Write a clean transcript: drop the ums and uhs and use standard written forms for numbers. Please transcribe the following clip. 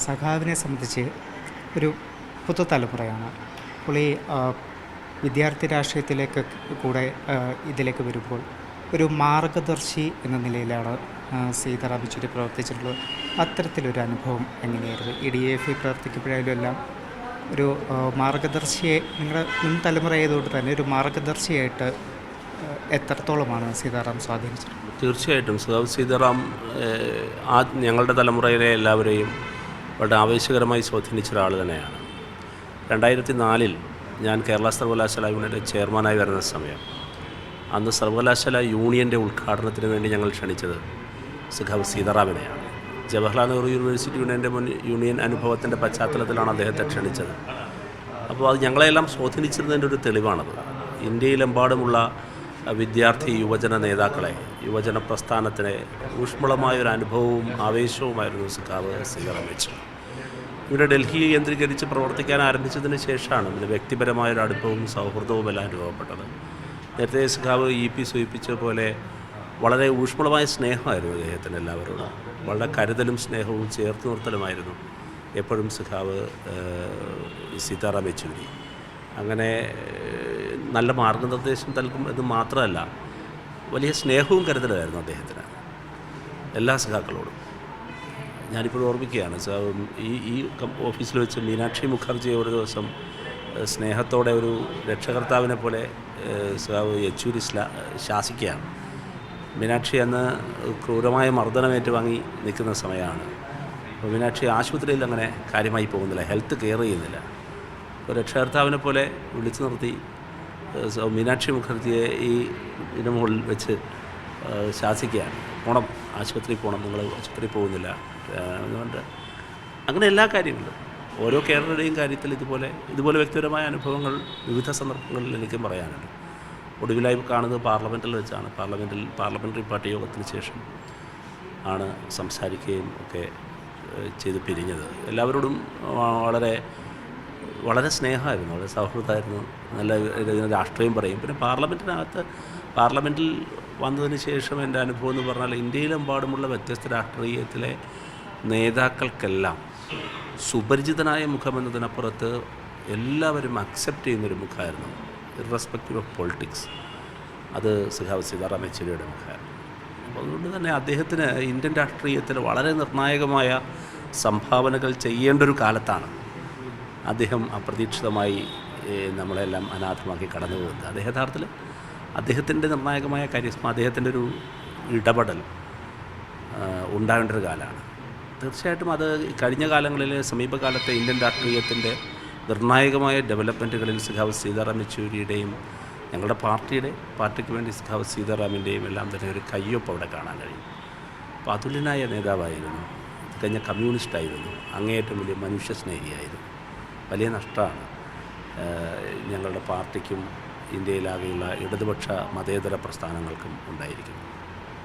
സഖാവിനെ സംബന്ധിച്ച് ഒരു പുതുതലമുറയാണ്. പുള്ളി വിദ്യാർത്ഥി രാഷ്ട്രീയത്തിലേക്ക് കൂടെ ഇതിലേക്ക് വരുമ്പോൾ ഒരു മാർഗദർശി എന്ന നിലയിലാണ് സീതാറാം യെച്ചൂരി പ്രവർത്തിച്ചിട്ടുള്ളത്. അത്തരത്തിലൊരു അനുഭവം എങ്ങനെയായിരുന്നു? DAFI പ്രവർത്തിക്കുമ്പോഴായാലും എല്ലാം ഒരു മാർഗദർശിയെ നിങ്ങളുടെ മുൻ തലമുറ ആയതുകൊണ്ട് തന്നെ ഒരു മാർഗദർശിയായിട്ട് എത്രത്തോളമാണ് സീതാറാം സ്വാധീനിച്ചത്? തീർച്ചയായിട്ടും സീതാറാം ഞങ്ങളുടെ തലമുറയിലെ എല്ലാവരെയും വളരെ ആവേശകരമായി സ്വാധീനിച്ച ഒരാൾ തന്നെയാണ്. 2004 ഞാൻ കേരള സർവകലാശാല യൂണിയൻ്റെ ചെയർമാനായി വരുന്ന സമയം അന്ന് സർവകലാശാല യൂണിയൻ്റെ ഉദ്ഘാടനത്തിന് വേണ്ടി ഞങ്ങൾ ക്ഷണിച്ചത് സഖാവ് സീതാറാമിനെയാണ്. ജവഹർലാൽ നെഹ്റു യൂണിവേഴ്സിറ്റി യൂണിയൻ അനുഭവത്തിൻ്റെ പശ്ചാത്തലത്തിലാണ് അദ്ദേഹത്തെ ക്ഷണിച്ചത്. അപ്പോൾ അത് ഞങ്ങളെല്ലാം സ്വാധീനിച്ചിരുന്നതിൻ്റെ ഒരു തെളിവാണത്. ഇന്ത്യയിലെമ്പാടുമുള്ള വിദ്യാർത്ഥി യുവജന നേതാക്കളെ, യുവജന പ്രസ്ഥാനത്തിന് ഊഷ്മളമായൊരു അനുഭവവും ആവേശവുമായിരുന്നു സഖാവ് സീതാറാം യെച്ചൂരി. ഇവിടെ ഡൽഹി കേന്ദ്രീകരിച്ച് പ്രവർത്തിക്കാൻ ആരംഭിച്ചതിന് ശേഷമാണ് ഇതിന് വ്യക്തിപരമായൊരു അടുപ്പവും സൗഹൃദവും എല്ലാം അനുഭവപ്പെട്ടത്. നേരത്തെ സഖാവ് EP സൂചിപ്പിച്ച പോലെ വളരെ ഊഷ്മളമായ സ്നേഹമായിരുന്നു അദ്ദേഹത്തിന് എല്ലാവരോടും. വളരെ കരുതലും സ്നേഹവും ചേർത്ത് നിർത്തലുമായിരുന്നു എപ്പോഴും സഖാവ് സീതാറാം യെച്ചൂരി. അങ്ങനെ നല്ല മാർഗനിർദ്ദേശം നൽകും എന്ന് മാത്രമല്ല, വലിയ സ്നേഹവും കരുതലുമായിരുന്നു അദ്ദേഹത്തിന് എല്ലാ സഖാക്കളോടും. ഞാനിപ്പോഴും ഓർമ്മിക്കുകയാണ്, ഈ ഓഫീസിൽ വെച്ച് മീനാക്ഷി മുഖർജിയെ ഒരു ദിവസം സ്നേഹത്തോടെ ഒരു രക്ഷകർത്താവിനെ പോലെ സഖാവ് യെച്ചൂരി ശാസിക്കുകയാണ്. മീനാക്ഷി അന്ന് ക്രൂരമായ മർദ്ദനമേറ്റ് വാങ്ങി നിൽക്കുന്ന സമയമാണ്. അപ്പോൾ മീനാക്ഷി ആശുപത്രിയിൽ അങ്ങനെ കാര്യമായി പോകുന്നില്ല, ഹെൽത്ത് കെയർ ചെയ്യുന്നില്ല. അപ്പോൾ രക്ഷകർത്താവിനെ പോലെ വിളിച്ചു നിർത്തി മീനാക്ഷി മുഖർജിയെ ഇതിന് മുകളിൽ വെച്ച് ശാസിക്കുകയാണ്. പോണം, ആശുപത്രിയിൽ പോകണം, നിങ്ങൾ ആശുപത്രിയിൽ പോകുന്നില്ല എന്നുകൊണ്ട്. അങ്ങനെ എല്ലാ കാര്യങ്ങളും ഓരോ കേരളയുടെയും കാര്യത്തിൽ ഇതുപോലെ വ്യക്തിപരമായ അനുഭവങ്ങൾ വിവിധ സന്ദർഭങ്ങളിൽ എനിക്കും പറയാനുണ്ട്. ഒടുവിലായി കാണുന്നത് പാർലമെൻറ്റിൽ വെച്ചാണ്. പാർലമെൻ്ററി പാർട്ടി യോഗത്തിന് ശേഷം ആണ് സംസാരിക്കുകയും ഒക്കെ ചെയ്ത് പിരിഞ്ഞത്. എല്ലാവരോടും വളരെ സ്നേഹമായിരുന്നു, വളരെ സൗഹൃദമായിരുന്നു. നല്ല രാഷ്ട്രീയം പറയും. പിന്നെ പാർലമെൻറ്റിൽ വന്നതിന് ശേഷം എൻ്റെ അനുഭവം എന്ന് പറഞ്ഞാൽ ഇന്ത്യയിലെമ്പാടുമുള്ള വ്യത്യസ്ത രാഷ്ട്രീയത്തിലെ നേതാക്കൾക്കെല്ലാം സുപരിചിതനായ മുഖമെന്നതിനപ്പുറത്ത് എല്ലാവരും അക്സെപ്റ്റ് ചെയ്യുന്നൊരു മുഖമായിരുന്നു, ഇർറെസ്പെക്റ്റീവ് ഓഫ് പൊളിറ്റിക്സ്. അത് സഖാവ് സീതാറാം യെച്ചൂരിയുടെ മുഖമായിരുന്നു. അപ്പോൾ അതുകൊണ്ട് തന്നെ അദ്ദേഹത്തിന് ഇന്ത്യൻ രാഷ്ട്രീയത്തിൽ വളരെ നിർണായകമായ സംഭാവനകൾ ചെയ്യേണ്ട ഒരു കാലത്താണ് അദ്ദേഹം അപ്രതീക്ഷിതമായി നമ്മളെല്ലാം അനാഥമാക്കി കടന്നു പോകുന്നത്. യഥാർത്ഥത്തിൽ അദ്ദേഹത്തിൻ്റെ നിർണായകമായ കരിസ്മ, അദ്ദേഹത്തിൻ്റെ ഒരു ഇടപെടൽ ഉണ്ടാകേണ്ട ഒരു കാലമാണ്. തീർച്ചയായിട്ടും അത് കഴിഞ്ഞ കാലങ്ങളിൽ സമീപകാലത്തെ ഇന്ത്യൻ രാഷ്ട്രീയത്തിൻ്റെ നിർണായകമായ ഡെവലപ്മെൻറ്റുകളിൽ സഖാവ് സീതാറാം യെച്ചൂരിയുടെയും ഞങ്ങളുടെ പാർട്ടിക്ക് വേണ്ടി സഖാവ് സീതാറാമിൻ്റെയും എല്ലാം തന്നെ ഒരു കയ്യൊപ്പ് അവിടെ കാണാൻ കഴിയും. അപ്പോൾ അതുല്യനായ നേതാവായിരുന്നു, കഴിഞ്ഞ കമ്മ്യൂണിസ്റ്റായിരുന്നു, അങ്ങേയറ്റം വലിയ മനുഷ്യസ്നേഹിയായിരുന്നു. വലിയ നഷ്ടമാണ് ഞങ്ങളുടെ പാർട്ടിക്കും ഇന്ത്യയിലാകെയുള്ള ഇടതുപക്ഷ മതേതര പ്രസ്ഥാനങ്ങൾക്കും ഉണ്ടായിരിക്കുന്നത്.